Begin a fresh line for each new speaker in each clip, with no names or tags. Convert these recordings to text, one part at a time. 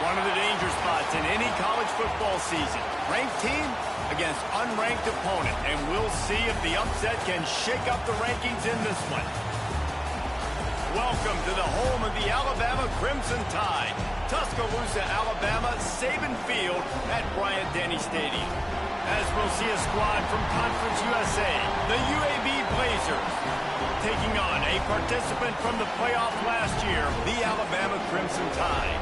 One of the danger spots in any college football season. Ranked team against unranked opponent. And we'll see if the upset can shake up the rankings in this one. Welcome to the home of the Alabama Crimson Tide. Tuscaloosa, Alabama, Saban Field at Bryant-Denny Stadium. As we'll see a squad from Conference USA, the UAB Blazers, taking on a participant from the playoff last year, the Alabama Crimson Tide.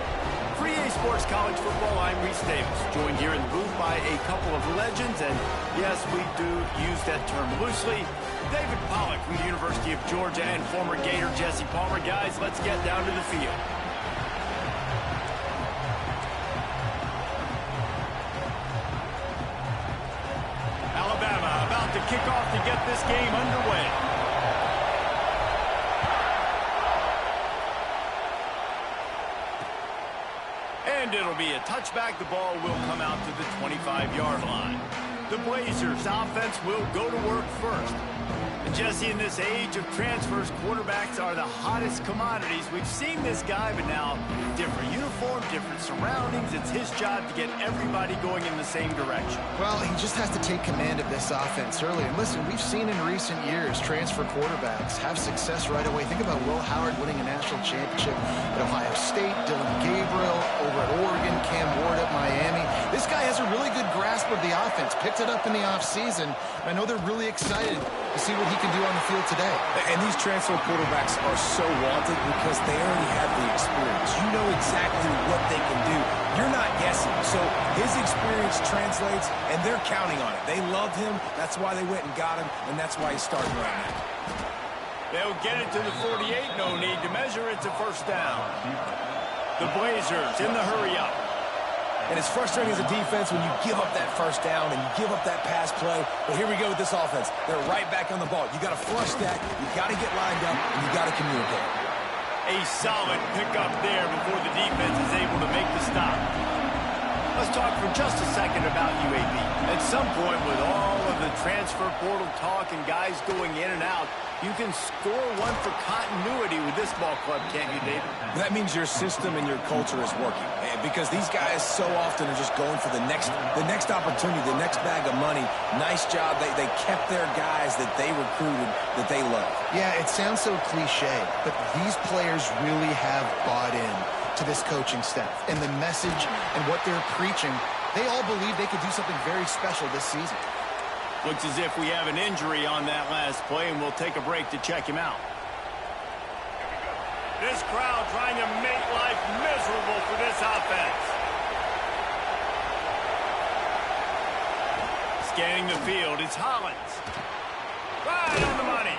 For EA Sports College Football, I'm Reese Davis, joined here in the booth by a couple of legends, and yes, we do use that term loosely. David Pollack from the University of Georgia and former Gator Jesse Palmer. Guys, let's get down to the field. Alabama about to kick off to get this game underway. And it'll be a touchback. The ball will come out to the 25-yard line. The Blazers' offense will go to work first. And Jesse, in this age of transfers, quarterbacks are the hottest commodities. We've seen this guy, but now different uniform, different surroundings. It's his job to get everybody going in the same direction.
Well, he just has to take command of this offense early. And listen, we've seen in recent years transfer quarterbacks have success right away. Think about Will Howard winning a national championship at Ohio State, Dylan Gabriel over at Oregon, Cam Ward at Miami. This guy has a really good grasp of the offense, picked it up in the offseason. I know they're really excited to see what he can do on the field today.
And these transfer quarterbacks are so wanted because they already have the experience. You know exactly what they can do. You're not guessing. So his experience translates, and they're counting on it. They love him. That's why they went and got him, and that's why he's starting right now.
They'll get it to the 48. No need to measure. It's a first down. The Blazers in the hurry-up.
And it's frustrating as a defense when you give up that first down and you give up that pass play. But here we go with this offense. They're right back on the ball. You got to flush that. You got to get lined up, and you got to communicate.
A solid pickup there before the defense is able to make the stop. Let's talk for just a second about UAB. At some point, with all of the transfer portal talk and guys going in and out, you can score one for continuity with this ball club, can't you, David?
That means your system and your culture is working. Because these guys so often are just going for the next opportunity, the next bag of money. Nice job. They kept their guys that they recruited, that they love.
Yeah, it sounds so cliche, but these players really have bought in to this coaching staff and the message and what they're preaching. They all believe they could do something very special this season.
Looks as if we have an injury on that last play, and we'll take a break to check him out. This crowd trying to make life miserable for this offense. Scanning the field, it's Hollins. Right on the money.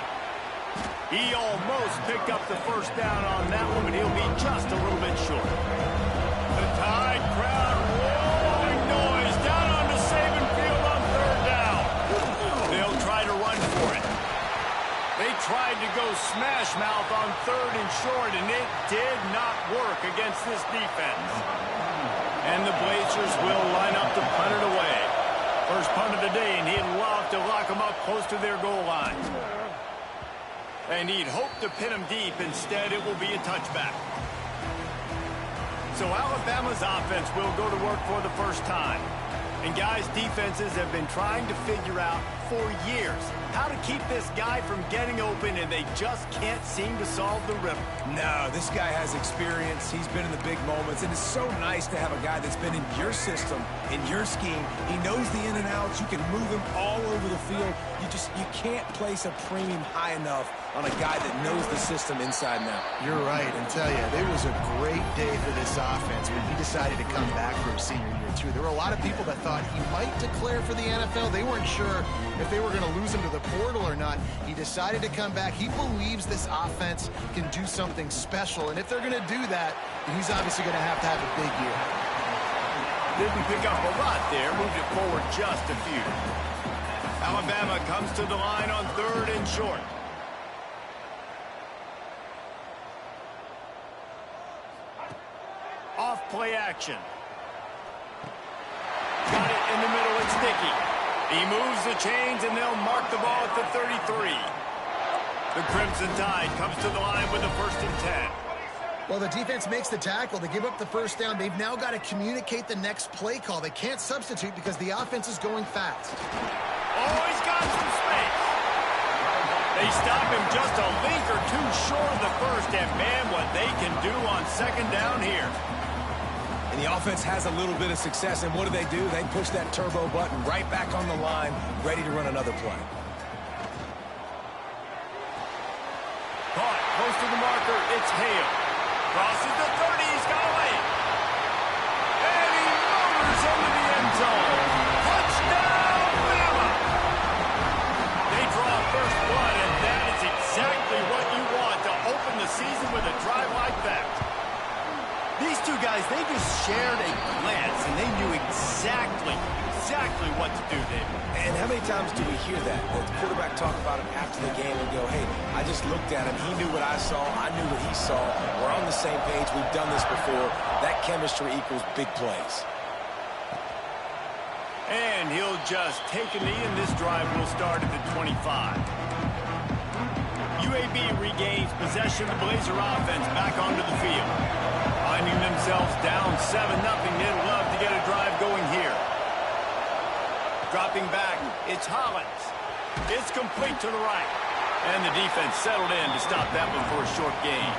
He almost picked up the first down on that one, but he'll be just a little bit short. The Tide crowd roaring noise down onto Saban Field on third down. They'll try to run for it. They tried to go smash mouth on third and short, and it did not work against this defense. And the Blazers will line up to punt it away. First punt of the day, and he'd love to lock them up close to their goal line. And he'd hope to pin them deep. Instead, it will be a touchback. So Alabama's offense will go to work for the first time. And guys, defenses have been trying to figure out for years how to keep this guy from getting open, and they just can't seem to solve the riddle.
No, this guy has experience. He's been in the big moments, and it's so nice to have a guy that's been in your system, in your scheme. He knows the in and outs. You can move him all over the field. You can't place a premium high enough on a guy that knows the system inside and out.
You're right, and tell you, it was a great day for this offense when he decided to come back for his senior year, too. There were a lot of people that thought he might declare for the NFL. They weren't sure if they were going to lose him to the portal or not. He decided to come back. He believes this offense can do something special, and if they're going to do that, he's obviously going to have a big year.
Didn't pick up a lot there, moved it forward just a few. Alabama comes to the line on 3rd and short. Off play action. Got it in the middle, it's Dickey. He moves the chains and they'll mark the ball at the 33. The Crimson Tide comes to the line with a 1st and 10.
Well, the defense makes the tackle. They give up the first down. They've now got to communicate the next play call. They can't substitute because the offense is going fast.
Oh, he's got some space. They stop him just a link or two short of the first, and man, what they can do on 2nd down here.
And the offense has a little bit of success, and what do? They push that turbo button right back on the line, ready to run another play.
Caught, close to the marker, it's Hale. Crosses the 30, he's got a lane. And he motors into the end zone. Touchdown, Bama! They draw first blood, and that is exactly what you want to open the season with a drive like that. These two guys, they just shared a glance, and they knew exactly what to do, David.
And how many times do we hear that? The quarterback talk about it after the game and go, hey, I just looked at him. He knew what I saw. I knew what he saw. We're on the same page. We've done this before. That chemistry equals big plays.
And he'll just take a knee, and this drive will start at the 25. UAB regains possession of the Blazer offense back onto the field. Finding themselves down 7-0, they'd love to get a drive going here. Dropping back, it's Hollins. It's complete to the right. And the defense settled in to stop that one for a short gain.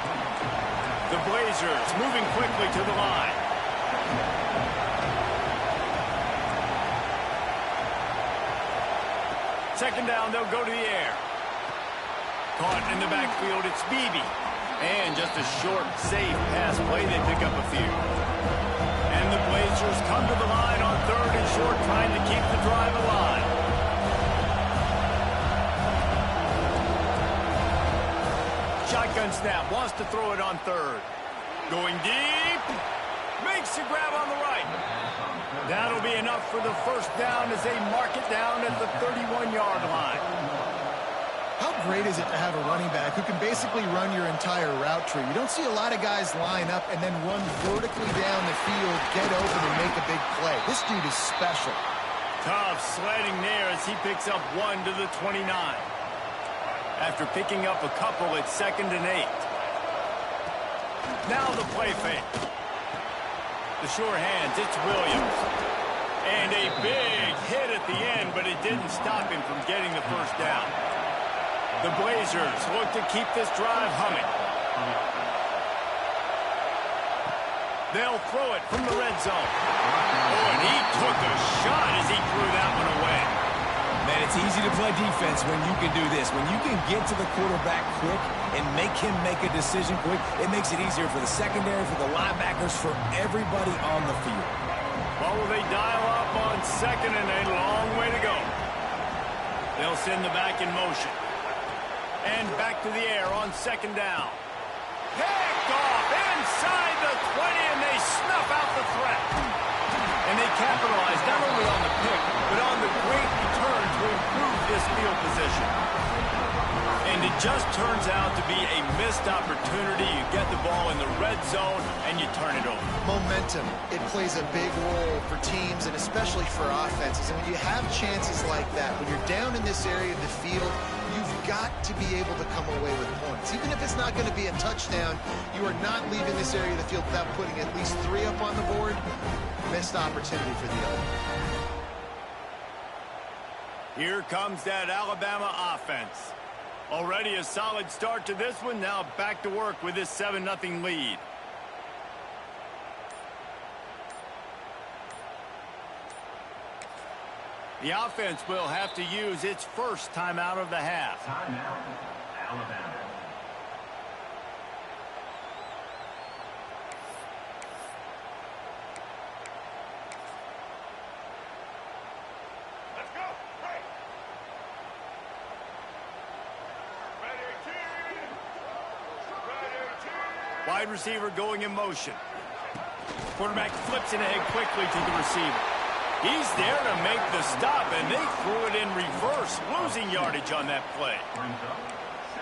The Blazers moving quickly to the line. Second down, they'll go to the air. Caught in the backfield, it's Beebe. And just a short, safe pass play, they pick up a few. And the Blazers come to the line on 3rd and short, trying to keep the drive alive. Shotgun snap, wants to throw it on 3rd. Going deep, makes a grab on the right. That'll be enough for the first down as they mark it down at the 31-yard line.
How great is it to have a running back who can basically run your entire route tree? You don't see a lot of guys line up and then run vertically down the field, get open, and make a big play. This dude is special.
Tough sledding there as he picks up 1 to the 29. After picking up a couple, it's 2nd and 8. Now the play fake. The sure hands, it's Williams. And a big hit at the end, but it didn't stop him from getting the first down. The Blazers look to keep this drive humming. They'll throw it from the red zone. Oh, and he took a shot as he threw that one away.
Man, it's easy to play defense when you can do this. When you can get to the quarterback quick and make him make a decision quick, it makes it easier for the secondary, for the linebackers, for everybody on the field.
Well, will they dial up on 2nd and a long way to go? They'll send the back in motion. And back to the air on 2nd down. Picked off inside the 20, and they snuff out the threat. And they capitalize not only on the pick, but on the great return to improve this field position. And it just turns out to be a missed opportunity. You get the ball in the red zone, and you turn it over.
Momentum. It plays a big role for teams and especially for offenses. And when you have chances like that, when you're down in this area of the field, you've got to be able to come away with points. Even if it's not going to be a touchdown, you are not leaving this area of the field without putting at least 3 up on the board. Missed opportunity for the other.
Here comes that Alabama offense. Already a solid start to this one. Now back to work with this 7-0 lead. The offense will have to use its first timeout of the half.
Timeout, Alabama.
Wide receiver going in motion. Quarterback flips it ahead quickly to the receiver. He's there to make the stop, and they threw it in reverse, losing yardage on that play.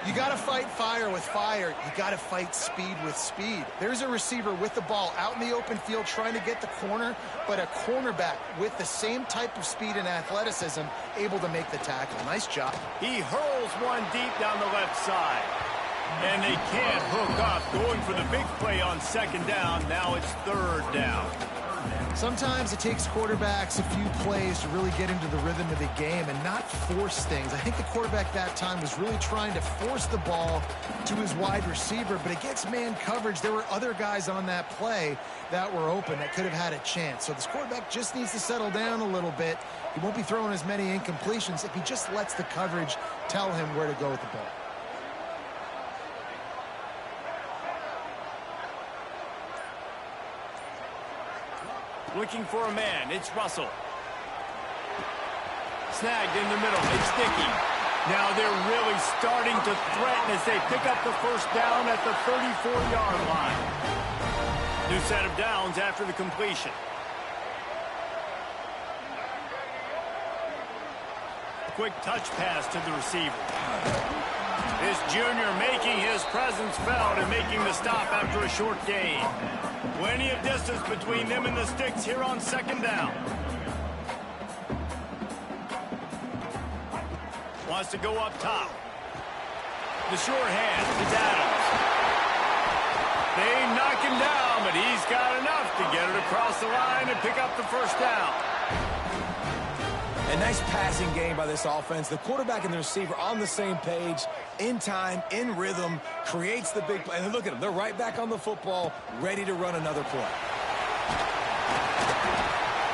You got to fight fire with fire. You got to fight speed with speed. There's a receiver with the ball out in the open field trying to get the corner, but a cornerback with the same type of speed and athleticism able to make the tackle. Nice job.
He hurls one deep down the left side. And they can't hook up, going for the big play on second down. Now it's third down.
Sometimes it takes quarterbacks a few plays to really get into the rhythm of the game and not force things. I think the quarterback that time was really trying to force the ball to his wide receiver, but against man coverage, there were other guys on that play that were open that could have had a chance. So this quarterback just needs to settle down a little bit. He won't be throwing as many incompletions if he just lets the coverage tell him where to go with the ball.
Looking for a man. It's Russell. Snagged in the middle. It's Dickey. Now they're really starting to threaten as they pick up the first down at the 34-yard line. New set of downs after the completion. Quick touch pass to the receiver. This junior making his presence felt and making the stop after a short gain. Plenty of distance between them and the sticks here on second down. Wants to go up top. The sure hand is Adams. They knock him down, but he's got enough to get it across the line and pick up the first down.
A nice passing game by this offense. The quarterback and the receiver on the same page, in time, in rhythm, creates the big play. And look at them. They're right back on the football, ready to run another play.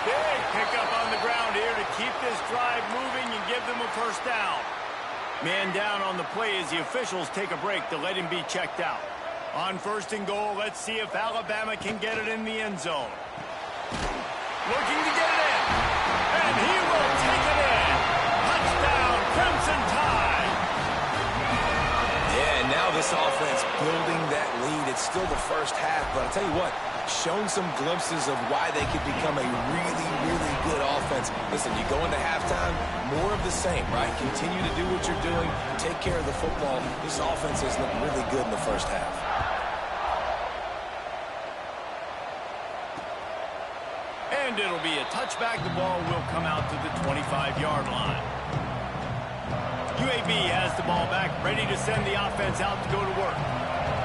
Big pickup on the ground here to keep this drive moving and give them a first down. Man down on the play as the officials take a break to let him be checked out. On first and goal, let's see if Alabama can get it in the end zone. Looking to get it in. And he will take it in. Touchdown, Crimson Tide.
Yeah, and now this offense building that lead. It's still the first half, but I'll tell you what, shown some glimpses of why they could become a really, really good offense. Listen, you go into halftime, more of the same, right? Continue to do what you're doing, take care of the football. This offense has looked really good in the first half.
And it'll be a touchback. The ball will come out to the 25-yard line. UAB has the ball back, ready to send the offense out to go to work.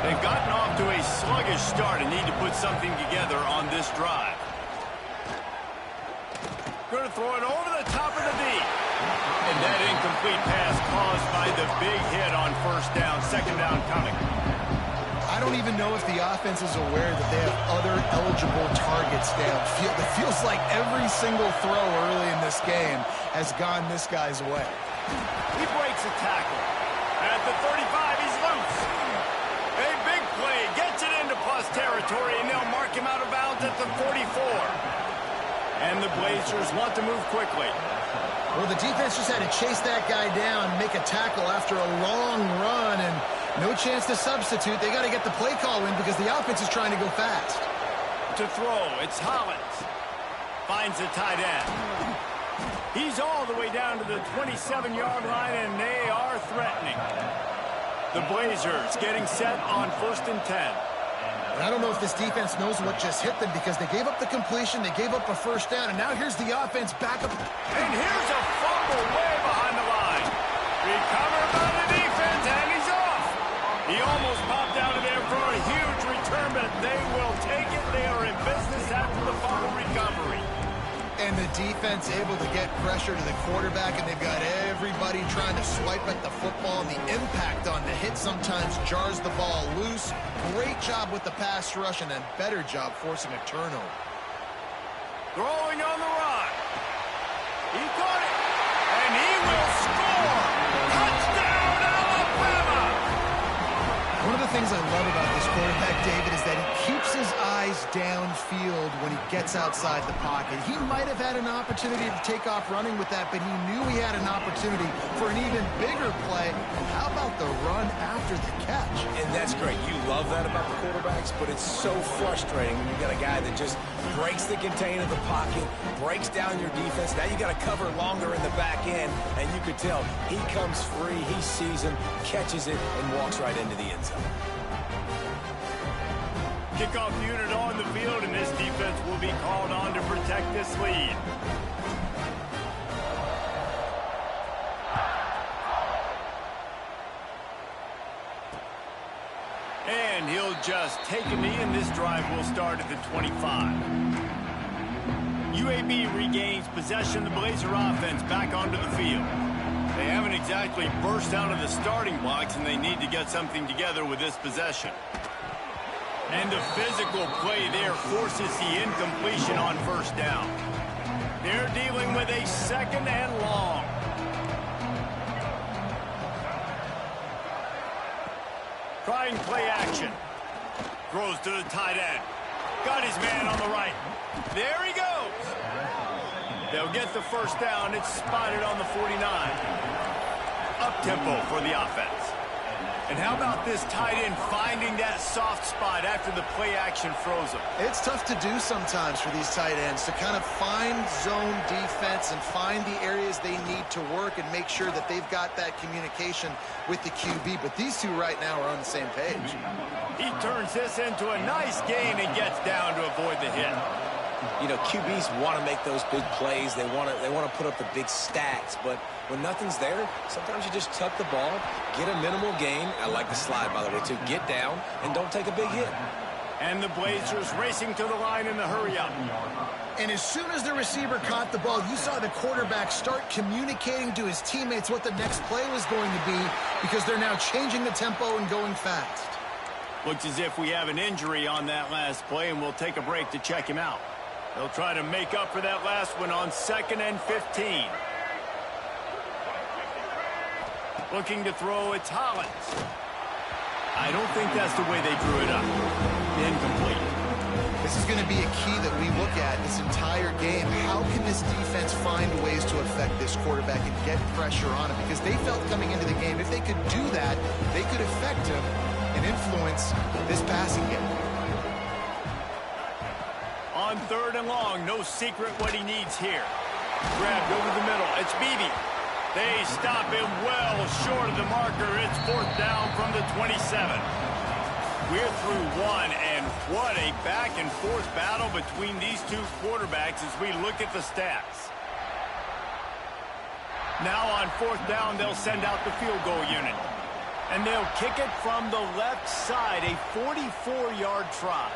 They've gotten off to a sluggish start and need to put something together on this drive. Going to throw it over the top of the deep. And that incomplete pass caused by the big hit on first down. Second down coming.
I don't even know if the offense is aware that they have other eligible targets downfield. It feels like every single throw early in this game has gone this guy's way.
He breaks a tackle. At the 35, he's loose. A big play gets it into plus territory, and they'll mark him out of bounds at the 44. And the Blazers want to move quickly.
Well, the defense just had to chase that guy down, make a tackle after a long run, and no chance to substitute. They got to get the play call in because the offense is trying to go fast.
To throw, it's Hollins. Finds the tight end. He's all the way down to the 27-yard line, and they are threatening. The Blazers getting set on first and 10.
And I don't know if this defense knows what just hit them because they gave up the completion, they gave up a first down, and now here's the offense back up.
And here's a fumble way behind the line. Recovered by the defense, and he's off. He almost popped out of there for a huge return, but they will take it. They are in business after the fumble recovery.
And the defense able to get pressure to the quarterback, and they've got everybody trying to swipe at the football. The impact on the hit sometimes jars the ball loose. Great job with the pass rush, and a better job forcing a turnover.
Throwing on the run. He caught it, and he will score. Touchdown, Alabama!
One of the things I love about this quarterback, David, is that he keeps his eyes downfield when he gets outside the pocket. He might have had an opportunity to take off running with that, but he knew he had an opportunity for an even bigger play. How about the run after the catch? advantage.
And that's great. You love that about the quarterbacks, but it's so frustrating when you got a guy that just breaks the contain of the pocket, breaks down your defense. Now you got to cover longer in the back end, and you could tell he comes free, he sees him, catches it, and walks right into the end zone.
Kickoff unit on the field, and this defense will be called on to protect this lead. And he'll just take a knee, and this drive will start at the 25. UAB regains possession of the Blazer offense back onto the field. They haven't exactly burst out of the starting blocks, and they need to get something together with this possession. And a physical play there forces the incompletion on first down. They're dealing with a second and long. Trying play action. Throws to the tight end. Got his man on the right. There he goes. They'll get the first down. It's spotted on the 49. Up-tempo for the offense. And how about this tight end finding that soft spot after the play action froze him?
It's tough to do sometimes for these tight ends to kind of find zone defense and find the areas they need to work and make sure that they've got that communication with the QB. But these two right now are on the same page.
He turns this into a nice gain and gets down to avoid the hit.
You know, QBs want to make those big plays. They want to put up the big stats, but when nothing's there, sometimes you just tuck the ball, get a minimal gain. I like the slide, by the way, to get down and don't take a big hit.
And the Blazers racing to the line in the hurry up.
And as soon as the receiver caught the ball, you saw the quarterback start communicating to his teammates what the next play was going to be, because they're now changing the tempo and going fast.
Looks as if we have an injury on that last play, and we'll take a break to check him out. They'll try to make up for that last one on 2nd and 15. Looking to throw, it's Hollins. I don't think that's the way they drew it up. Incomplete.
This is going to be a key that we look at this entire game. How can this defense find ways to affect this quarterback and get pressure on him? Because they felt coming into the game, if they could do that, they could affect him and influence this passing game.
On 3rd and long, no secret what he needs here. Grabbed over the middle. It's Beebe. They stop him well short of the marker. It's 4th down from the 27. We're through one, and what a back-and-forth battle between these two quarterbacks as we look at the stats. Now on 4th down, they'll send out the field goal unit. And they'll kick it from the left side, a 44-yard try.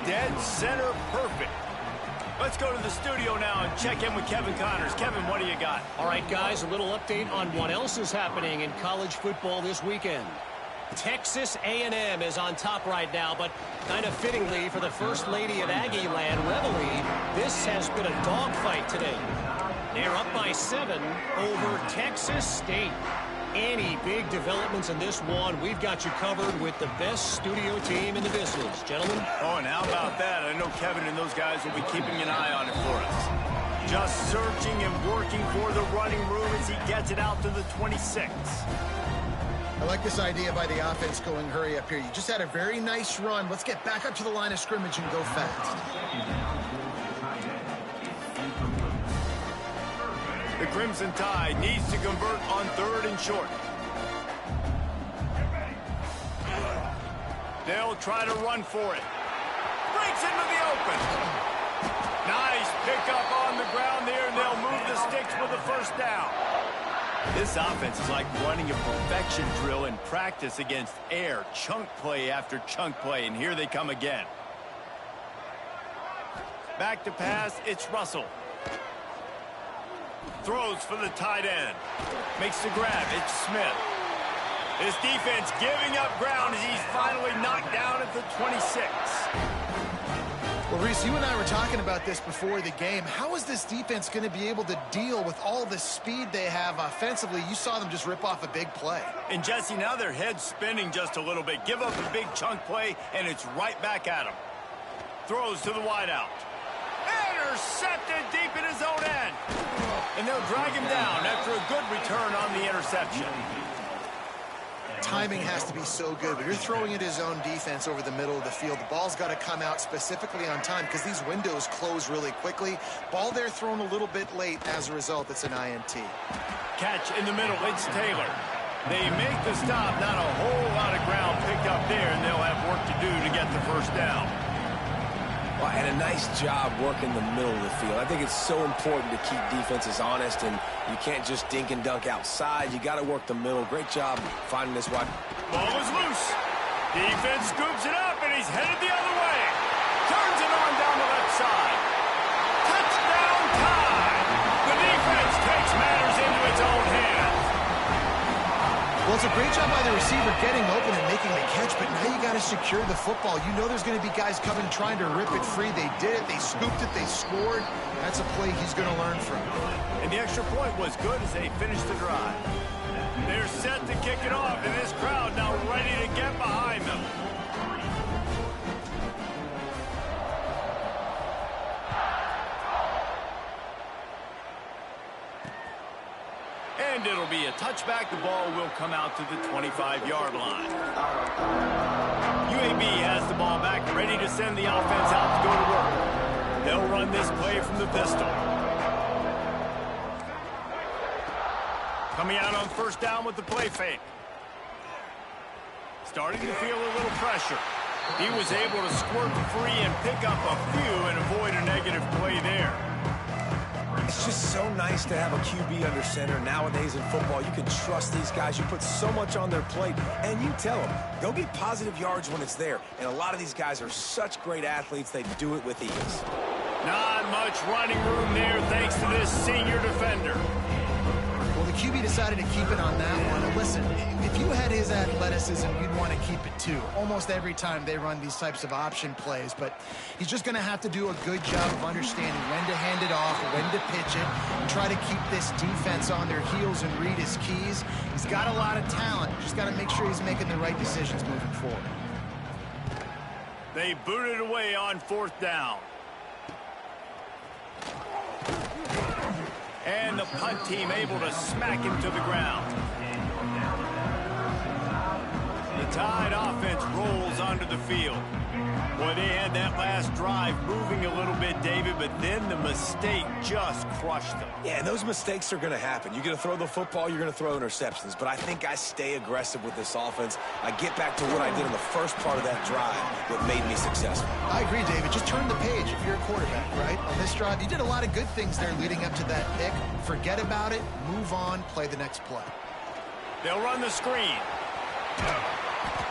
Dead center perfect. Let's go to the studio now and check in with Kevin Connors. Kevin, what do you got?
All right, guys, a little update on what else is happening in college football this weekend. Texas A&M is on top right now, but kind of fittingly for the First Lady of Aggie Land, Reveille, this has been a dogfight today. They're up by 7 over Texas State. Any big developments in this one, we've got you covered with the best studio team in the business. Gentlemen?
Oh, and how about that? I know Kevin and those guys will be keeping an eye on it for us. Just searching and working for the running room as he gets it out to the 26.
I like this idea by the offense going hurry up here. You just had a very nice run. Let's get back up to the line of scrimmage and go fast.
The Crimson Tide needs to convert on 3rd and short. They'll try to run for it. Breaks into the open. Nice pickup on the ground there, and they'll move the sticks with the first down. This offense is like running a perfection drill in practice against air. Chunk play after chunk play, and here they come again. Back to pass, it's Russell. Throws for the tight end. Makes the grab. It's Smith. This defense giving up ground as he's finally knocked down at the 26.
Well, Reese, you and I were talking about this before the game. How is this defense going to be able to deal with all the speed they have offensively? You saw them just rip off a big play.
And, Jesse, now their head's spinning just a little bit. Give up a big chunk play, and it's right back at him. Throws to the wideout. Intercepted deep in his own end. And they'll drag him down after a good return on the interception.
timing has to be so good. But you're throwing at his own defense over the middle of the field. The ball's got to come out specifically on time because these windows close really quickly. Ball there thrown a little bit late. As a result, it's an INT.
Catch in the middle. It's Taylor. They make the stop. Not a whole lot of ground picked up there, and they'll have work to do to get the first down.
Well, and a nice job working the middle of the field. I think it's so important to keep defenses honest, and you can't just dink and dunk outside. You got to work the middle. Great job finding this wide.
Ball is loose. Defense scoops it up, and he's headed the other way. Turns it on down the left side. Touchdown time. The defense takes matters into its own hands.
Well, it's a great job by the receiver getting open and making the catch, but now you got to secure the football. You know there's going to be guys coming trying to rip it free. They did it. They scooped it. They scored. That's a play he's going to learn from.
And the extra point was good as they finished the drive. They're set to kick it off, and this crowd now ready to get behind them. And it'll be a touchback. The ball will come out to the 25-yard line. UAB has the ball back, ready to send the offense out to go to work. They'll run this play from the pistol. Coming out on first down with the play fake. Starting to feel a little pressure. He was able to squirt free and pick up a few and avoid a negative play there.
It's just so nice to have a QB under center. Nowadays in football, you can trust these guys. You put so much on their plate, and you tell them, go get positive yards when it's there. And a lot of these guys are such great athletes, they do it with ease.
Not much running room there thanks to this senior defender.
Well, the QB decided to keep it on that one. And listen, if you had his athleticism, you'd want to keep it too. Almost every time they run these types of option plays, but he's just going to have to do a good job of understanding when to hand it off, when to pitch it, and try to keep this defense on their heels and read his keys. He's got a lot of talent. Just got to make sure he's making the right decisions moving forward.
They booted away on fourth down. And the punt team able to smack him to the ground. The Tide offense rolls onto the field. Boy, they had that last drive moving a little bit, David, but then the mistake just crushed them.
Yeah, and those mistakes are going to happen. You're going to throw the football, you're going to throw interceptions. But I think I stay aggressive with this offense. I get back to what I did in the first part of that drive that made me successful.
I agree, David. Just turn the page if you're a quarterback, right? On this drive, you did a lot of good things there leading up to that pick. Forget about it, move on, play the next play.
They'll run the screen.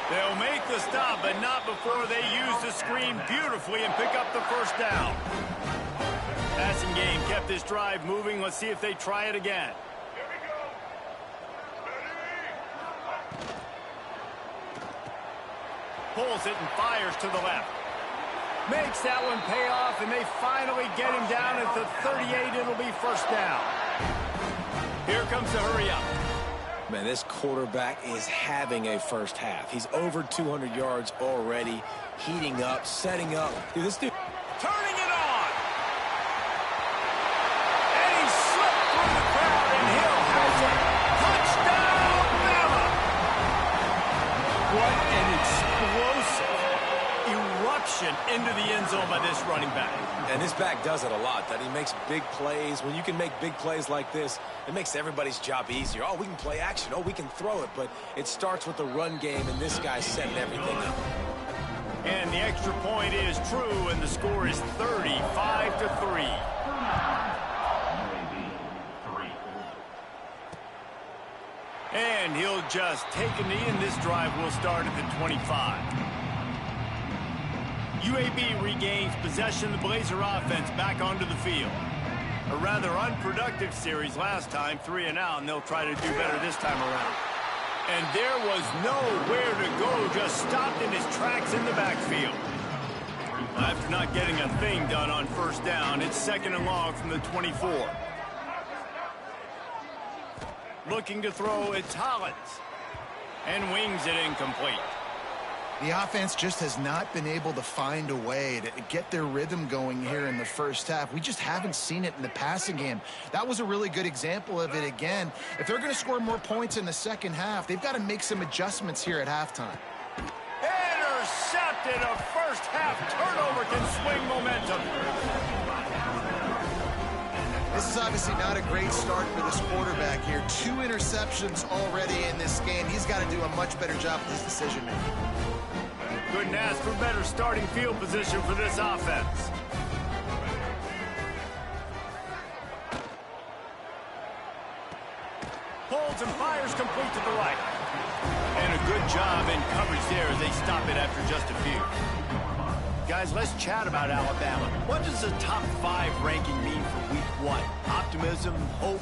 They'll make the stop, but not before they use the screen beautifully and pick up the first down. Passing game kept this drive moving. Let's see if they try it again. Pulls it and fires to the left. Makes that one pay off, and they finally get him down at the 38. It'll be first down. Here comes the hurry up.
Man, this quarterback is having a first half. He's over 200 yards already, heating up, setting up. Dude, this dude
turning it on. And he slipped through the crowd, and Hill has it. Touchdown, Bama! What an explosive eruption into the end zone by this running back.
And this back does it a lot, that he makes big plays. When you can make big plays like this, it makes everybody's job easier. Oh, we can play action. Oh, we can throw it. But it starts with the run game, and this guy's setting everything up.
And the extra point is true, and the score is 35-3. And he'll just take a knee, and this drive will start at the 25. UAB regains possession of the Blazer offense back onto the field. A rather unproductive series last time, 3 and out, and they'll try to do better this time around. And there was nowhere to go, just stopped in his tracks in the backfield. After not getting a thing done on first down, it's second and long from the 24. Looking to throw, it's Hollins. And wings it incomplete.
The offense just has not been able to find a way to get their rhythm going here in the first half. We just haven't seen it in the passing game. That was a really good example of it again. If they're going to score more points in the second half, they've got to make some adjustments here at halftime.
Intercepted. A first half turnover can swing momentum.
This is obviously not a great start for this quarterback here. 2 interceptions already in this game. He's got to do a much better job with his decision-making.
Couldn't ask for better starting field position for this offense. Holds and fires complete to the right. And a good job in coverage there as they stop it after just a few. Guys, let's chat about Alabama. What does a top 5 ranking mean for week 1? Optimism, hope,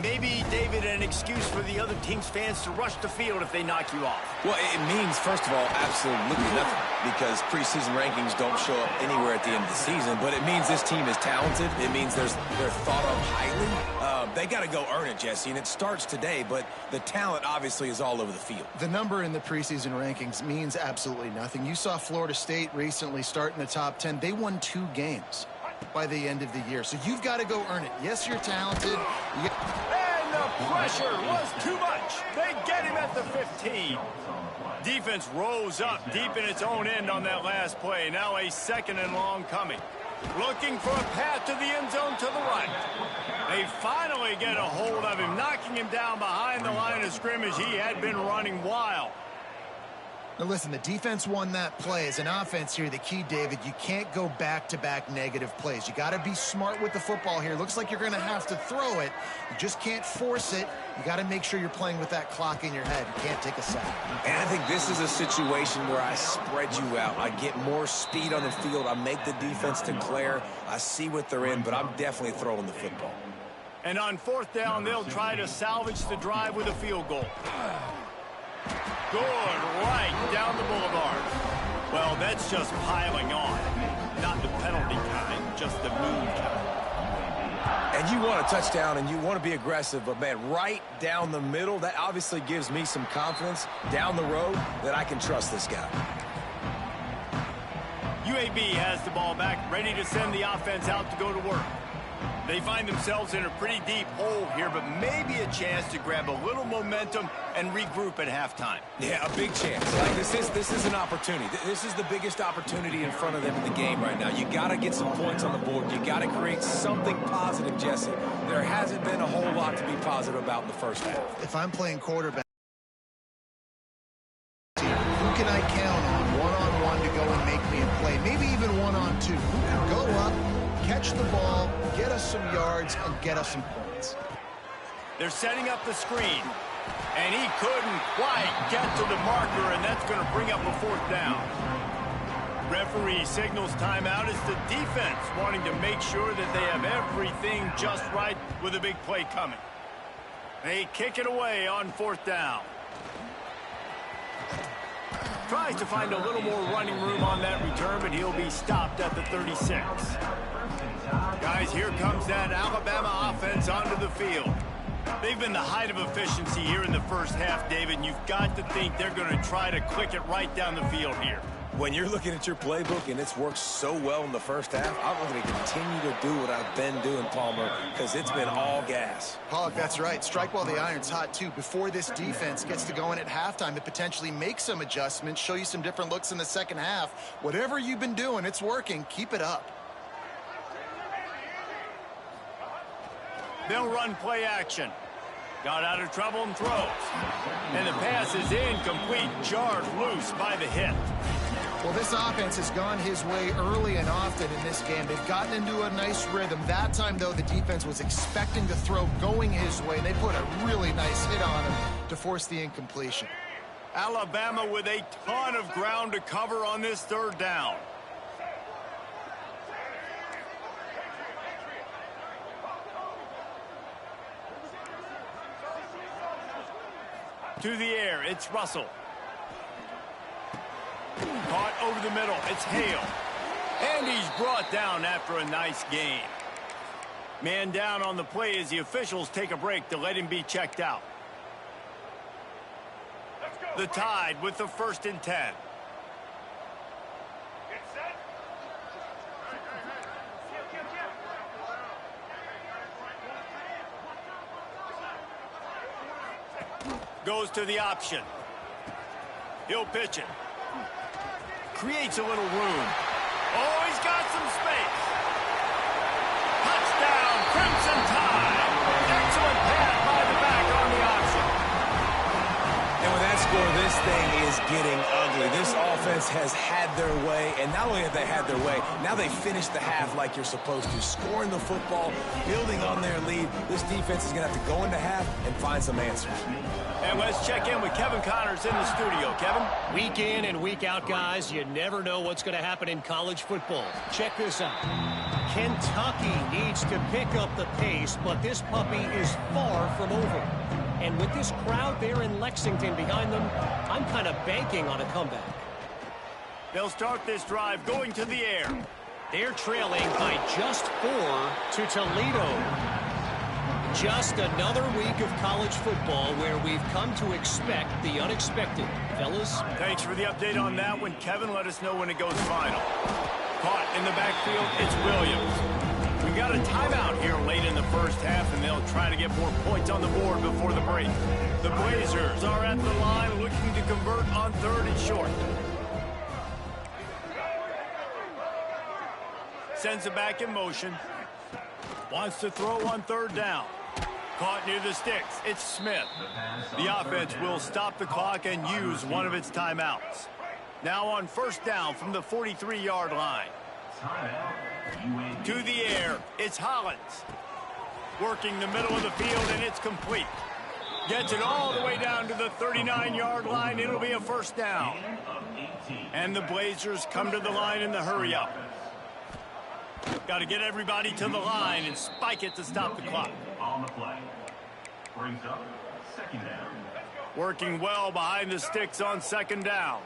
maybe, David, an excuse for the other team's fans to rush the field if they knock you off?
Well, it means, first of all, absolutely nothing, because preseason rankings don't show up anywhere at the end of the season, but it means this team is talented. It means they're thought of highly. They got to go earn it, Jesse, and it starts today, but the talent obviously is all over the field.
The number in the preseason rankings means absolutely nothing. You saw Florida State recently start in the top 10. They won 2 games by the end of the year, so you've got to go earn it. Yes, you're talented.
And the pressure was too much. They get him at the 15. Defense rose up deep in its own end on that last play. Now a 2nd and long coming. Looking for a path to the end zone to the right. They finally get a hold of him, knocking him down behind the line of scrimmage. He had been running wild.
Now listen, the defense won that play. As an offense here, the key, David, you can't go back-to-back negative plays. You got to be smart with the football here. Looks like you're going to have to throw it. You just can't force it. You got to make sure you're playing with that clock in your head. You can't take a sack.
And I think this is a situation where I spread you out. I get more speed on the field. I make the defense declare. I see what they're in, but I'm definitely throwing the football.
And on 4th down, they'll try to salvage the drive with a field goal. Good, right down the boulevard. Well, that's just piling on. Not the penalty kind, just the move kind.
And you want a touchdown, and you want to be aggressive, but, man, right down the middle, that obviously gives me some confidence down the road that I can trust this guy.
UAB has the ball back, ready to send the offense out to go to work. They find themselves in a pretty deep hole here, but maybe a chance to grab a little momentum and regroup at halftime.
Yeah, a big chance. Like this is an opportunity. This is the biggest opportunity in front of them in the game right now. You got to get some points on the board. You got to create something positive, Jesse. There hasn't been a whole lot to be positive about in the first half.
If I'm playing quarterback, who can I count on one-on-one to go and make me a play? Maybe even one-on-two. Who can go up, catch the ball, get us some yards, and get us some points.
They're setting up the screen, and he couldn't quite get to the marker, and that's going to bring up a 4th down. Referee signals timeout. It's the defense wanting to make sure that they have everything just right with a big play coming. They kick it away on 4th down. Tries to find a little more running room on that return, but he'll be stopped at the 36. Guys, here comes that Alabama offense onto the field. They've been the height of efficiency here in the first half, David, and you've got to think they're going to try to click it right down the field here.
When you're looking at your playbook and it's worked so well in the first half, I'm going to continue to do what I've been doing, Palmer, because it's been all gas.
Pollock, that's right. Strike while the iron's hot, too. Before this defense gets to going at halftime, to potentially make some adjustments, show you some different looks in the second half. Whatever you've been doing, it's working. Keep it up.
They'll run play action. Got out of trouble and throws. And the pass is incomplete, jarred loose by the hit.
Well, this offense has gone his way early and often in this game. They've gotten into a nice rhythm. That time, though, the defense was expecting the throw going his way. They put a really nice hit on him to force the incompletion.
Alabama with a ton of ground to cover on this 3rd down. To the air, it's Russell. Caught over the middle, it's Hale. And he's brought down after a nice gain. Man down on the play as the officials take a break to let him be checked out. The Tide with the 1st and 10. Goes to the option. He'll pitch it. Creates a little room. Oh, he's got some space. Touchdown, Crimson Tide. Excellent pass by the back on the option.
And with that score, this thing is getting ugly. This offense has had their way, and not only have they had their way, now they finished the half like you're supposed to, scoring the football, building on their lead. This defense is going to have to go into half and find some answers.
And let's check in with Kevin Connors in the studio. Kevin?
Week in and week out, guys, you never know what's going to happen in college football. Check this out. Kentucky needs to pick up the pace, but this puppy is far from over. And with this crowd there in Lexington behind them, I'm kind of banking on a comeback.
They'll start this drive going to the air.
They're trailing by just 4 to Toledo. Just another week of college football where we've come to expect the unexpected. Fellas?
Thanks for the update on that one, Kevin. Let us know when it goes final. Caught in the backfield, it's Williams. We got a timeout here late in the first half, and they'll try to get more points on the board before the break. The Blazers are at the line looking to convert on 3rd and short. Sends it back in motion. Wants to throw on 3rd down. Caught near the sticks. It's Smith. The offense will stop the clock and use one of its timeouts. Now on 1st down from the 43-yard line. To the air, it's Hollins. Working the middle of the field, and it's complete. Gets it all the way down to the 39-yard line. It'll be a 1st down. And the Blazers come to the line in the hurry-up. Got to get everybody to the line and spike it to stop the clock.
On the play. Brings up 2nd down.
Working well behind the sticks on 2nd down.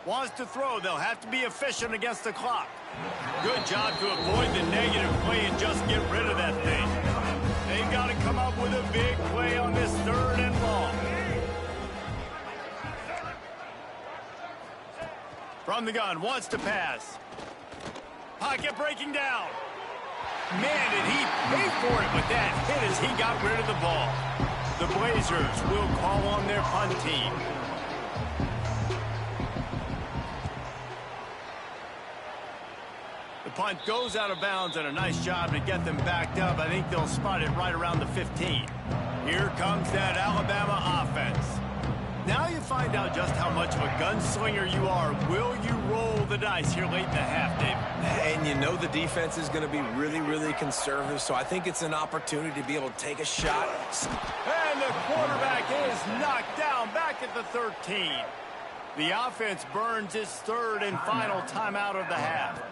Wants to throw. They'll have to be efficient against the clock. Good job to avoid the negative play and just get rid of that thing. They've got to come up with a big play on this 3rd and long. From the gun, wants to pass. Pocket breaking down. Man, did he pay for it with that hit as he got rid of the ball. The Blazers will call on their punt team. The punt goes out of bounds, and a nice job to get them backed up. I think they'll spot it right around the 15. Here comes that Alabama offense. Now you find out just how much of a gunslinger you are. Will you roll the dice here late in the half, David?
And you know the defense is going to be really, really conservative, so I think it's an opportunity to be able to take a shot.
And the quarterback is knocked down back at the 13. The offense burns its 3rd and final timeout of the half.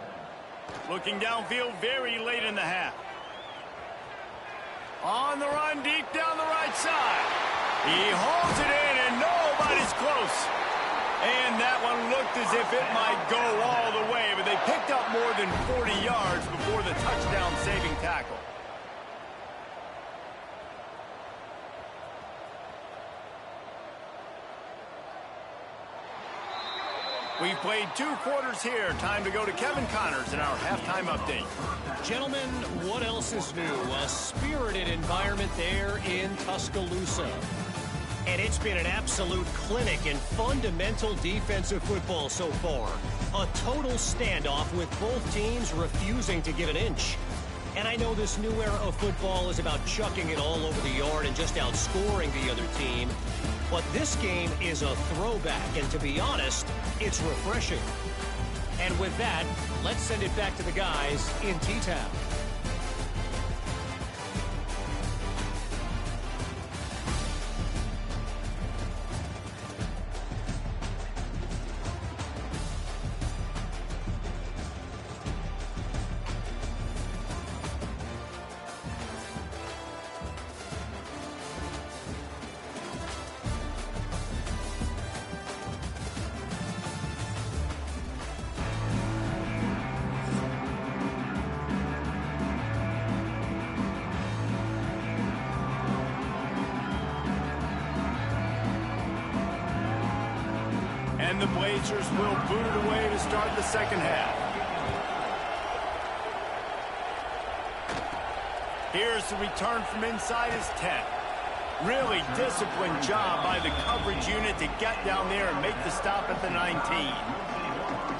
Looking downfield very late in the half. On the run deep down the right side. He holds it in, and nobody's close. And that one looked as if it might go all the way, but they picked up more than 40 yards before the touchdown-saving tackle. We've played 2 quarters here. Time to go to Kevin Connors in our halftime update.
Gentlemen, what else is new? A spirited environment there in Tuscaloosa. And it's been an absolute clinic in fundamental defensive football so far. A total standoff with both teams refusing to give an inch. And I know this new era of football is about chucking it all over the yard and just outscoring the other team. But this game is a throwback, and to be honest, it's refreshing. And with that, let's send it back to the guys in T-Town.
And the Blazers will boot it away to start the 2nd half. Here's the return from inside his 10. Really disciplined job by the coverage unit to get down there and make the stop at the 19.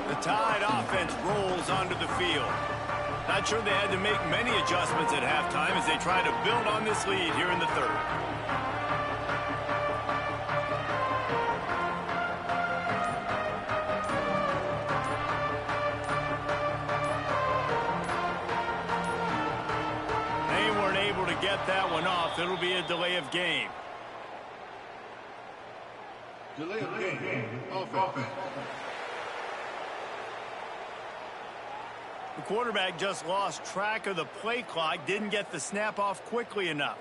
The Tide offense rolls onto the field. Not sure they had to make many adjustments at halftime as they try to build on this lead here in the third. Get that one off. It'll be a delay of game.
Delay of game. Offense.
The quarterback just lost track of the play clock, didn't get the snap off quickly enough.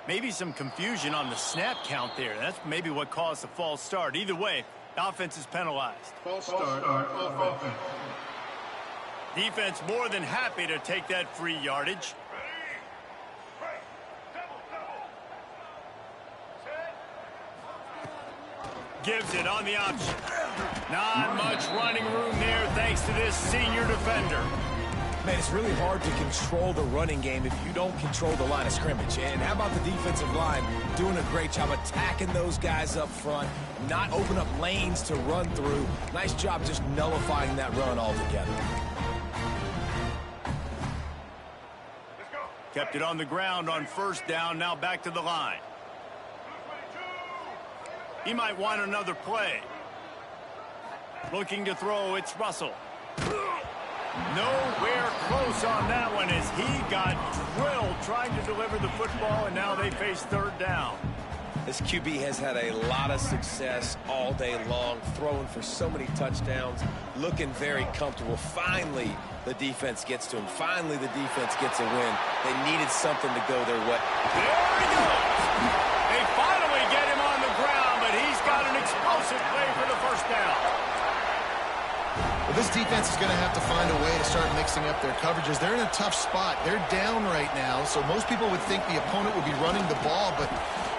Maybe some confusion on the snap count there. That's maybe what caused the false start. Either way, the offense is penalized.
False start, offense.
Defense more than happy to take that free yardage. Gives it on the option. Not much running room there thanks to this senior defender.
Man, it's really hard to control the running game if you don't control the line of scrimmage. And how about the defensive line doing a great job attacking those guys up front, not open up lanes to run through. Nice job just nullifying that run altogether.
Kept it on the ground on first down, now back to the line. He might want another play. Looking to throw, it's Russell. Nowhere close on that one as he got drilled trying to deliver the football, and now they face third down.
This QB has had a lot of success all day long, throwing for so many touchdowns, looking very comfortable. Finally, the defense gets to him. Finally, the defense gets a win. They needed something to go their way.
There he goes. They finally get him on the ground, but he's got an explosive play for the first down.
Well, this defense is going to have to find a way to start mixing up their coverages. They're in a tough spot. They're down right now, so most people would think the opponent would be running the ball, but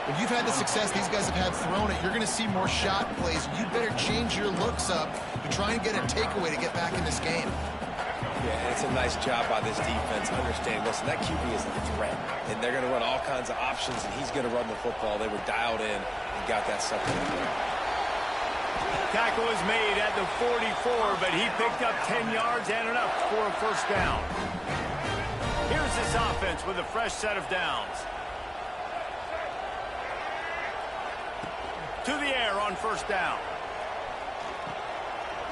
when you've had the success these guys have had throwing it, you're going to see more shot plays. You better change your looks up to try and get a takeaway to get back in this game.
Yeah, it's a nice job by this defense. Understand, listen, that QB is a threat, and they're going to run all kinds of options, and he's going to run the football. They were dialed in and got that something in there.
Tackle is made at the 44, but he picked up 10 yards and enough for a first down. Here's this offense with a fresh set of downs. To the air on first down.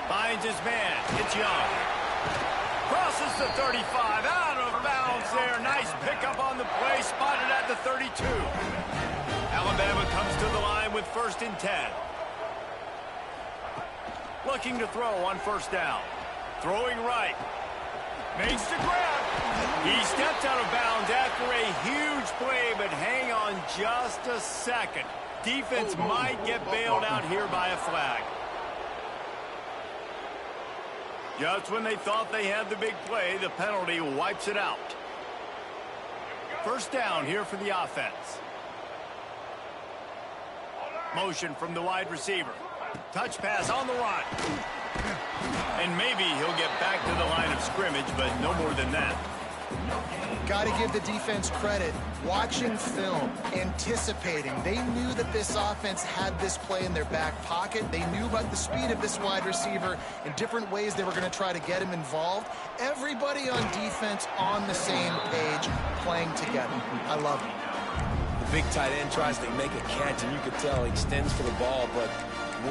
Finds his man. It's Young. Crosses the 35. Out of bounds there. Nice pickup on the play. Spotted at the 32. Alabama comes to the line with first and 10. Looking to throw on first down. Throwing right. Makes the grab. He stepped out of bounds after a huge play, but hang on just a second. Defense might get bailed out here by a flag. Just when they thought they had the big play, the penalty wipes it out. First down here for the offense. Motion from the wide receiver. Touch pass on the run. And maybe he'll get back to the line of scrimmage, but no more than that.
Got to give the defense credit. Watching film, anticipating. They knew that this offense had this play in their back pocket. They knew about the speed of this wide receiver and different ways they were going to try to get him involved. Everybody on defense on the same page, playing together. I love it.
The big tight end tries to make a catch, and you could tell he extends for the ball, but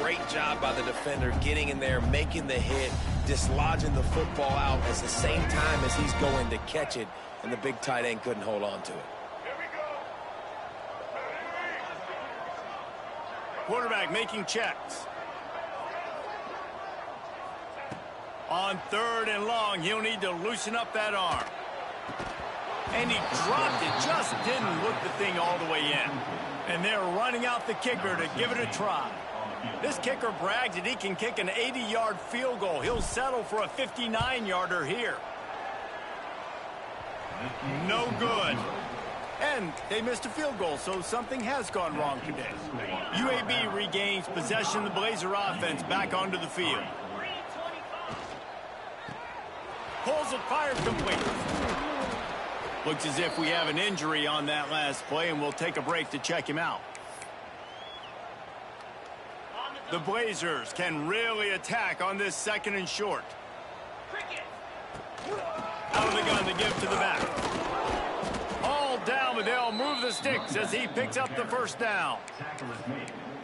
great job by the defender getting in there, making the hit, dislodging the football out at the same time as he's going to catch it, and the big tight end couldn't hold on to it.
Quarterback making checks. On third and long, he'll need to loosen up that arm. And he dropped it, just didn't look the thing all the way in. And they're running out the kicker to give it a try. This kicker brags that he can kick an 80-yard field goal. He'll settle for a 59-yarder here. No good. And they missed a field goal, so something has gone wrong today. UAB regains possession of the Blazer offense back onto the field. Pulls it, fired complete. Looks as if we have an injury on that last play, and we'll take a break to check him out. The Blazers can really attack on this 2nd and short. Out of the gun to give to the back. All down, but they'll move the sticks as he picks up the first down.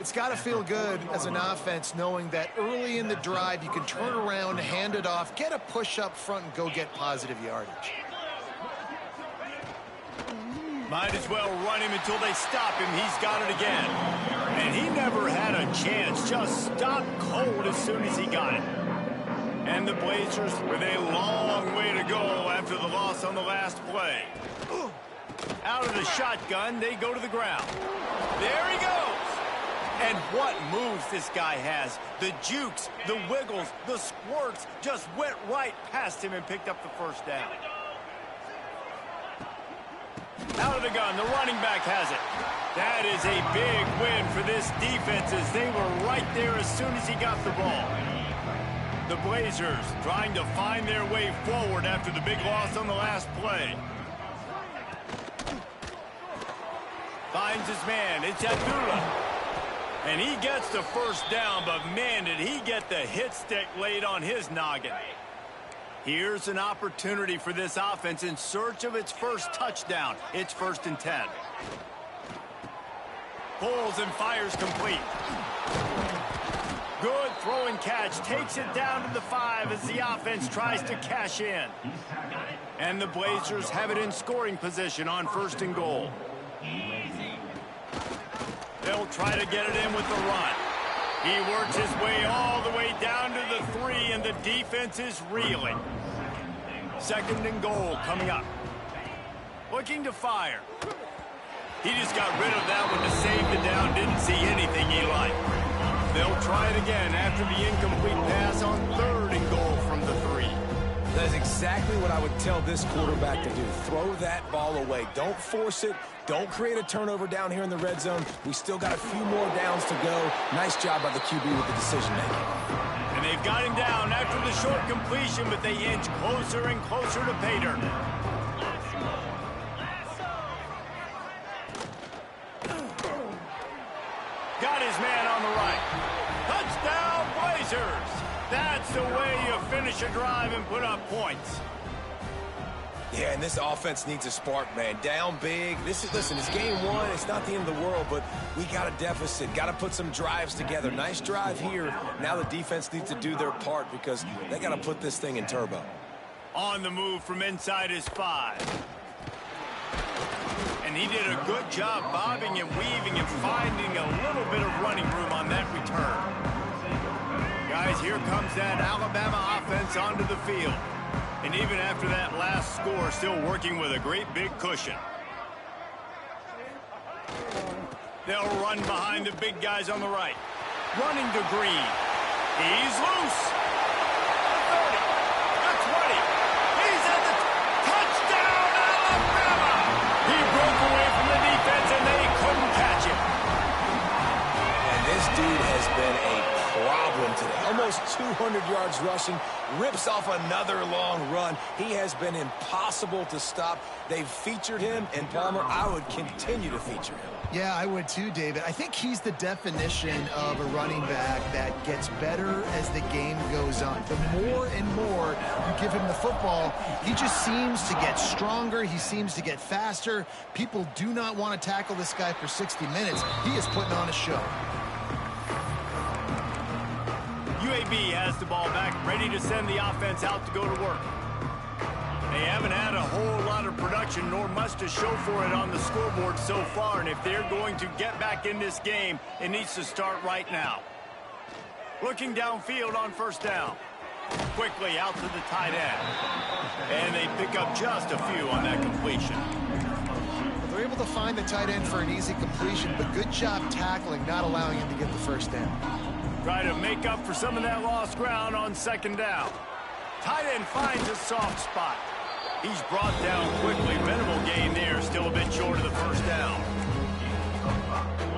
It's got to feel good as an offense knowing that early in the drive you can turn around, hand it off, get a push up front, and go get positive yardage.
Might as well run him until they stop him. He's got it again. And he never had a chance. Just stopped cold as soon as he got it. And the Blazers with a long way to go after the loss on the last play. Out of the shotgun, they go to the ground. There he goes. And what moves this guy has. The jukes, the wiggles, the squirts just went right past him and picked up the first down. Out of the gun, the running back has it. That is a big win for this defense as they were right there as soon as he got the ball. The Blazers trying to find their way forward after the big loss on the last play. Finds his man. It's Abdullah. And he gets the first down, but man, did he get the hit stick laid on his noggin. Here's an opportunity for this offense in search of its first touchdown. It's 1st and 10. Pulls and fires complete. Good throw and catch. Takes it down to the 5 as the offense tries to cash in. And the Blazers have it in scoring position on 1st and goal. They'll try to get it in with the run. He works his way all the way down to the 3, and the defense is reeling. 2nd and goal coming up. Looking to fire. He just got rid of that one to save the down. Didn't see anything he liked. They'll try it again after the incomplete pass on 3rd and goal from the 3.
That is exactly what I would tell this quarterback to do. Throw that ball away. Don't force it. Don't create a turnover down here in the red zone. We still got a few more downs to go. Nice job by the QB with the decision-making.
And they've got him down after the short completion, but they inch closer and closer to pay dirt. Got his man on the right. Touchdown, Blazers! That's the way you finish a drive and put up points.
Yeah, and this offense needs a spark, man. Down big. Listen, it's game 1. It's not the end of the world, but we got a deficit. Got to put some drives together. Nice drive here. Now the defense needs to do their part because they got to put this thing in turbo.
On the move from inside his 5. And he did a good job bobbing and weaving and finding a little bit of running room on that return. Guys, here comes that Alabama offense onto the field. And even after that last score, still working with a great big cushion. They'll run behind the big guys on the right. Running to Green. He's loose. 30. That's 20. He's at the touchdown, Alabama! He broke away from the defense and they couldn't catch him.
And this dude has been a problem today. Almost 200 yards rushing, rips off another long run. He has been impossible to stop. They've featured him, and Palmer, I would continue to feature him.
Yeah, I would too, David. I think he's the definition of a running back that gets better as the game goes on. The more and more you give him the football, he just seems to get stronger. He seems to get faster. People do not want to tackle this guy for 60 minutes. He is putting on a show.
UAB has the ball back, ready to send the offense out to go to work. They haven't had a whole lot of production, nor much to show for it on the scoreboard so far, and if they're going to get back in this game, it needs to start right now. Looking downfield on 1st down. Quickly out to the tight end. And they pick up just a few on that completion.
They're able to find the tight end for an easy completion, but good job tackling, not allowing him to get the first down.
Try to make up for some of that lost ground on 2nd down. Tight end finds a soft spot. He's brought down quickly. Minimal gain there. Still a bit short of the first down.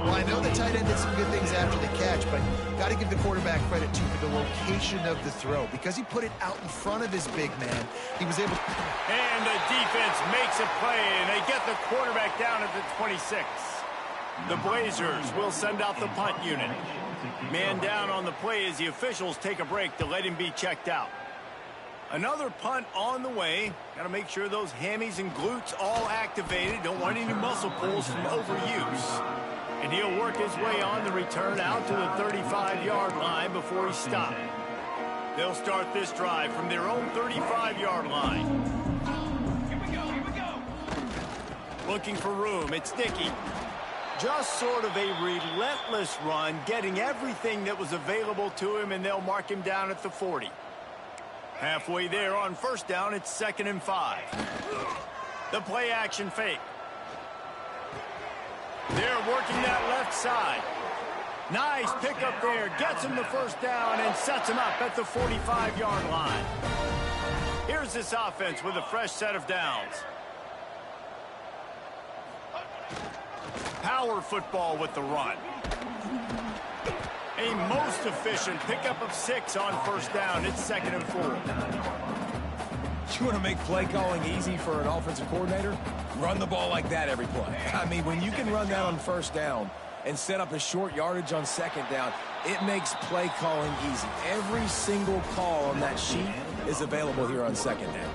Well, I know the tight end did some good things after the catch, but got to give the quarterback credit, too, for the location of the throw. Because he put it out in front of his big man, he was able to...
And the defense makes a play, and they get the quarterback down at the 26. The Blazers will send out the punt unit. Man down on the play as the officials take a break to let him be checked out. Another punt on the way. Got to make sure those hammies and glutes all activated. Don't want any muscle pulls from overuse. And he'll work his way on the return out to the 35-yard line before he's stopped. They'll start this drive from their own 35-yard line.
Here we go.
Looking for room. It's Dickey. Just sort of a relentless run, getting everything that was available to him, and they'll mark him down at the 40. Halfway there on first down, it's 2nd and 5. The play action fake. They're working that left side. Nice pickup there. Gets him the first down and sets him up at the 45-yard line. Here's this offense with a fresh set of downs. Power football with the run. A most efficient pickup of 6 on first down. It's 2nd and 4.
You want to make play calling easy for an offensive coordinator? Run the ball like that every play. I mean, when you can run that on first down and set up a short yardage on second down, it makes play calling easy. Every single call on that sheet is available here on second down.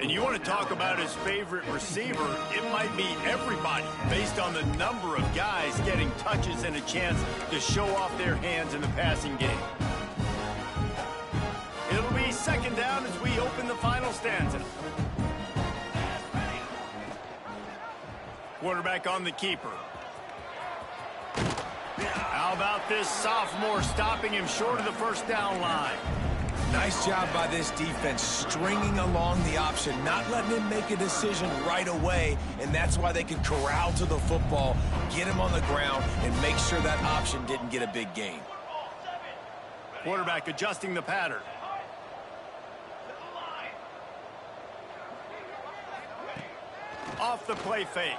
And you want to talk about his favorite receiver, it might be everybody, based on the number of guys getting touches and a chance to show off their hands in the passing game. It'll be 2nd down as we open the final stanza. Quarterback on the keeper. How about this sophomore stopping him short of the first down line?
Nice job by this defense stringing along the option, not letting him make a decision right away, and that's why they could corral to the football, get him on the ground, and make sure that option didn't get a big gain.
Quarterback adjusting the pattern. Off the play fake.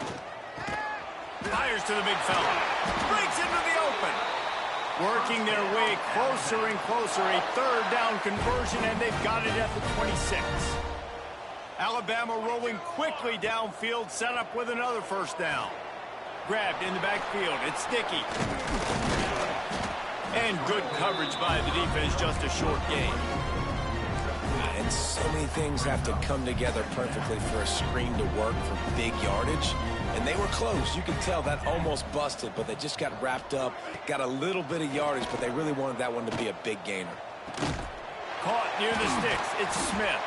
Fires to the big fella. Breaks into the open. Working their way closer and closer. A 3rd down conversion, and they've got it at the 26. Alabama rolling quickly downfield, set up with another first down. Grabbed in the backfield. It's Dickey. And good coverage by the defense, just a short gain.
And so many things have to come together perfectly for a screen to work for big yardage. And they were close. You can tell that almost busted, but they just got wrapped up, got a little bit of yardage, but they really wanted that one to be a big gainer.
Caught near the sticks. It's Smith.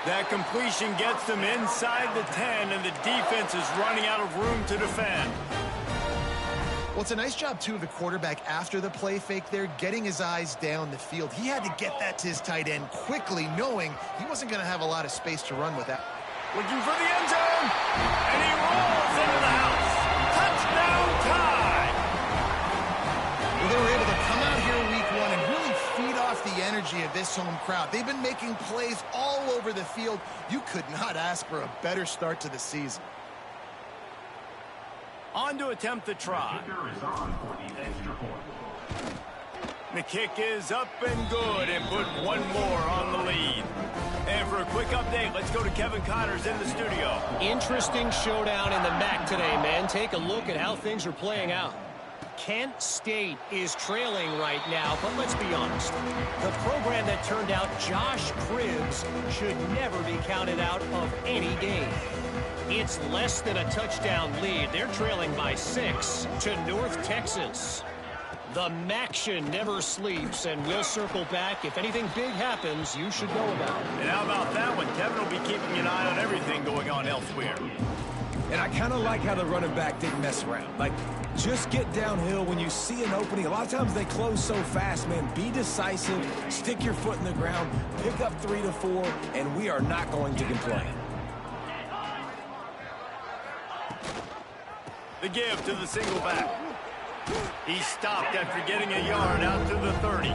That completion gets them inside the 10, and the defense is running out of room to defend.
Well, it's a nice job, too, of the quarterback after the play fake there, getting his eyes down the field. He had to get that to his tight end quickly, knowing he wasn't going to have a lot of space to run with that.
Looking for the end zone, and he rolls into the house. Touchdown tie!
Well, they were able to come out here week 1 and really feed off the energy of this home crowd. They've been making plays all over the field. You could not ask for a better start to the season.
On to attempt the try. The kick is up and good, and put one more on the lead. And for a quick update, let's go to Kevin Connors in the studio.
Interesting showdown in the MAC today, man. Take a look at how things are playing out. Kent State is trailing right now, but let's be honest. The program that turned out Josh Cribbs should never be counted out of any game. It's less than a touchdown lead. They're trailing by 6 to North Texas. The MACtion never sleeps, and we'll circle back. If anything big happens, you should know about it.
And how about that one? Kevin will be keeping an eye on everything going on elsewhere.
And I kind of like how the running back didn't mess around. Like, just get downhill when you see an opening. A lot of times they close so fast, man. Be decisive, stick your foot in the ground, pick up 3 to 4, and we are not going to complain.
The give to the single back. He stopped after getting a yard out to the 30.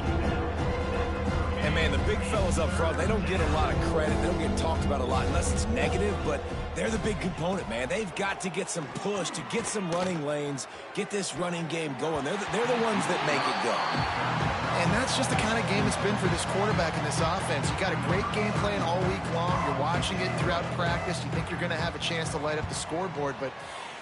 And man, the big fellas up front, they don't get a lot of credit. They don't get talked about a lot unless it's negative, but they're the big component, man. They've got to get some push, to get some running lanes, get this running game going. They're the ones that make it go.
And that's just the kind of game it's been for this quarterback in this offense. You got a great game plan all week long. You're watching it throughout practice. You think you're going to have a chance to light up the scoreboard, but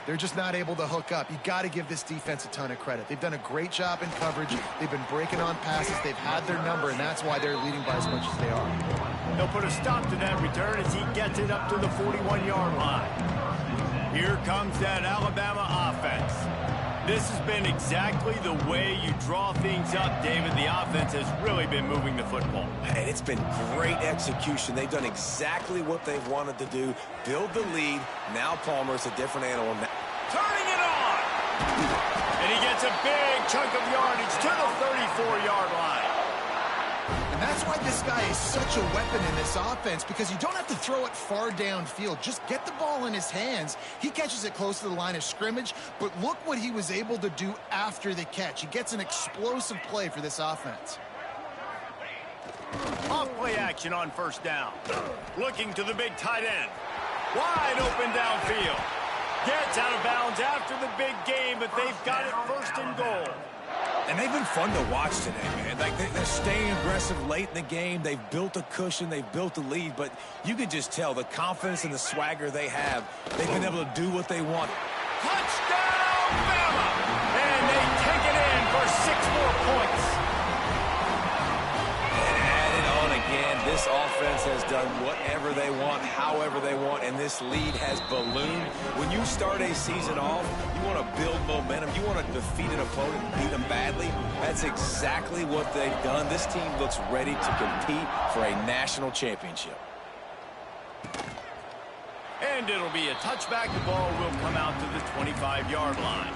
they're just not able to hook up. You got to give this defense a ton of credit. They've done a great job in coverage. They've been breaking on passes. They've had their number, and that's why they're leading by as much as they are.
They'll put a stop to that return as he gets it up to the 41-yard line. Here comes that Alabama offense. This has been exactly the way you draw things up, David. The offense has really been moving the football.
And it's been great execution. They've done exactly what they've wanted to do. Build the lead. Now Palmer's a different animal.
Turning it on! And he gets a big chunk of yardage to the 34-yard line.
And that's why this guy is such a weapon in this offense, because you don't have to throw it far downfield. Just get the ball in his hands. He catches it close to the line of scrimmage, but look what he was able to do after the catch. He gets an explosive play for this offense.
Off play action on first down. Looking to the big tight end. Wide open downfield. Gets out of bounds after the big game, but they've got it first and goal.
And they've been fun to watch today, man. Like they're staying aggressive late in the game. They've built a cushion. They've built a lead. But you can just tell the confidence and the swagger they have. They've been able to do what they want.
Touchdown, Bama! And they take it in for 6 more points.
And add it on again. This offense has done whatever they want, however they want, and this lead has ballooned. When you start a season off, you want to build momentum. You want to defeat an opponent and beat them badly. That's exactly what they've done. This team looks ready to compete for a national championship.
And it'll be a touchback. The ball will come out to the 25-yard line.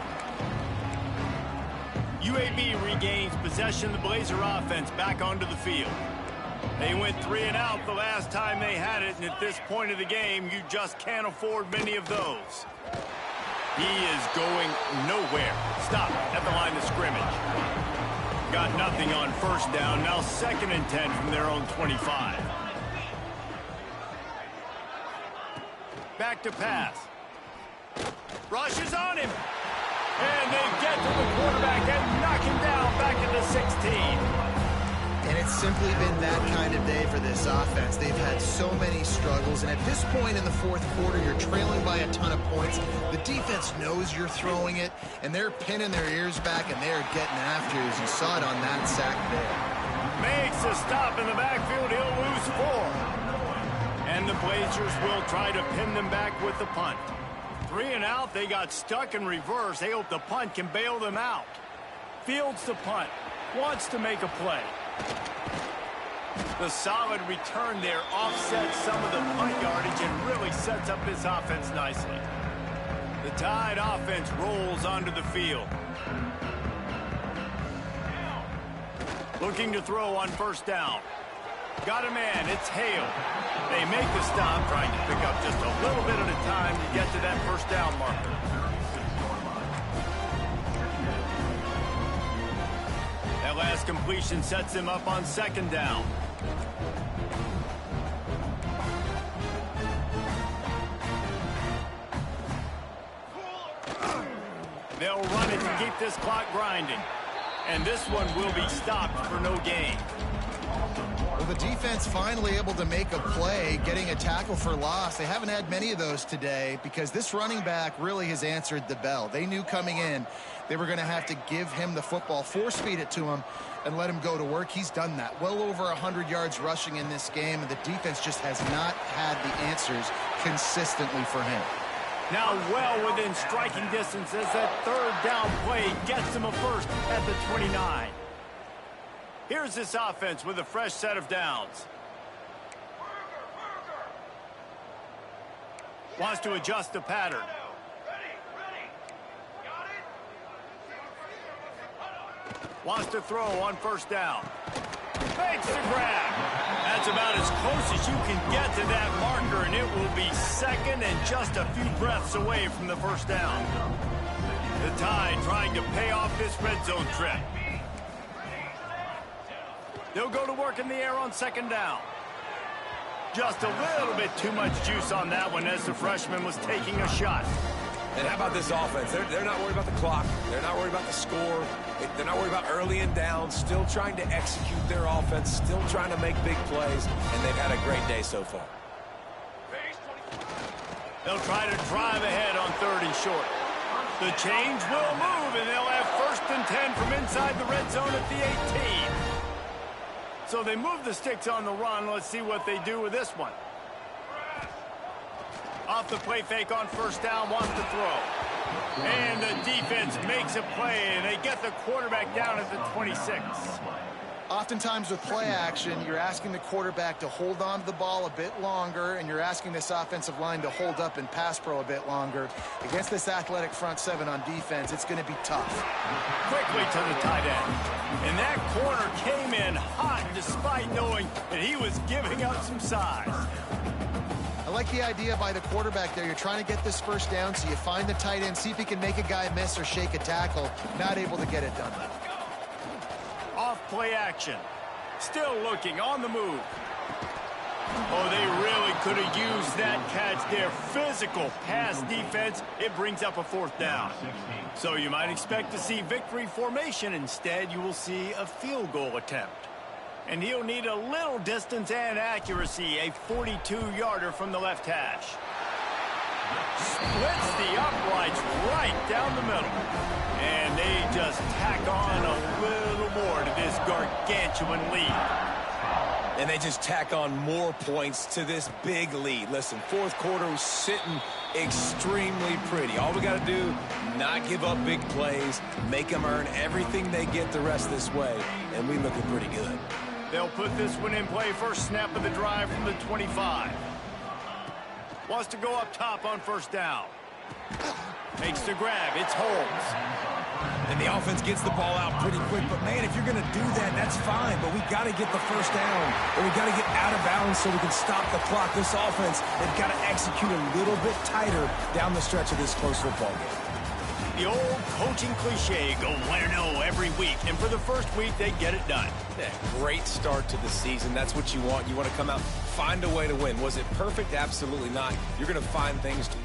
UAB regains possession. The Blazer offense back onto the field. They went 3 and out the last time they had it, and at this point of the game, you just can't afford many of those. He is going nowhere. Stop at the line of scrimmage. Got nothing on first down. Now 2nd and 10 from their own 25. Back to pass. Rush is on him. And they get to the quarterback and knock him down back at the 16.
And it's simply been that kind of day for this offense. They've had so many struggles, and at this point in the 4th quarter, you're trailing by a ton of points. The defense knows you're throwing it, and they're pinning their ears back, and they're getting after it, as you saw it on that sack there.
Makes a stop in the backfield. He'll lose 4. And the Blazers will try to pin them back with the punt. 3 and out. They got stuck in reverse. They hope the punt can bail them out. Fields the punt. Wants to make a play. The solid return there offsets some of the punt yardage and really sets up this offense nicely. The Tide offense rolls onto the field. Looking to throw on first down. Got a man. It's Hale. They make the stop, trying to pick up just a little bit at a time to get to that first down marker. That last completion sets him up on 2nd down. They'll run it to keep this clock grinding. And this one will be stopped for no gain.
Well, the defense finally able to make a play, getting a tackle for loss. They haven't had many of those today because this running back really has answered the bell. They knew coming in they were going to have to give him the football, force-feed it to him, and let him go to work. He's done that. Well over 100 yards rushing in this game, and the defense just has not had the answers consistently for him.
Now well within striking distance as that 3rd down play gets him a first at the 29. Here's this offense with a fresh set of downs. Wants to adjust the pattern. Wants to throw on first down. Makes the grab. That's about as close as you can get to that marker, and it will be 2nd and just a few breaths away from the first down. The Tide trying to pay off this red zone trip. They'll go to work in the air on second down. Just a little bit too much juice on that one as the freshman was taking a shot.
And how about this offense? They're not worried about the clock. They're not worried about the score. They're not worried about early and down. Still trying to execute their offense. Still trying to make big plays. And they've had a great day so far.
They'll try to drive ahead on 3rd and short. The change will move, and they'll have 1st and 10 from inside the red zone at the 18. So they move the sticks on the run. Let's see what they do with this one. Off the play fake on 1st down, wants to throw. And the defense makes a play, and they get the quarterback down at the 26.
Oftentimes with play action, you're asking the quarterback to hold on to the ball a bit longer, and you're asking this offensive line to hold up in pass pro a bit longer. Against this athletic front seven on defense, it's going to be tough.
Quickly to the tight end. And that corner came in hot despite knowing that he was giving up some size.
I like the idea by the quarterback there. You're trying to get this 1st down, so you find the tight end, see if he can make a guy miss or shake a tackle. Not able to get it done.
Off play action. Still looking on the move. Oh, they really could have used that catch there. Physical pass defense. It brings up a 4th down. So you might expect to see victory formation. Instead, you will see a field goal attempt. And he'll need a little distance and accuracy. A 42-yarder from the left hash. Splits the uprights right down the middle. And they just tack on a little more to this gargantuan lead.
And they just tack on more points to this big lead. Listen, 4th quarter was sitting extremely pretty. All we got to do, not give up big plays, make them earn everything they get the rest of this way, and we looking pretty good.
They'll put this one in play. First snap of the drive from the 25. Wants to go up top on 1st down. Makes the grab. It's Holmes.
And the offense gets the ball out pretty quick. But, man, if you're going to do that, that's fine. But we got to get the 1st down. Or we got to get out of bounds so we can stop the clock. This offense, they've got to execute a little bit tighter down the stretch of this close football game.
The old coaching cliche, go win or no every week. And for the first week, they get it done.
Yeah, great start to the season. That's what you want. You want to come out, find a way to win. Was it perfect? Absolutely not. You're going to find things to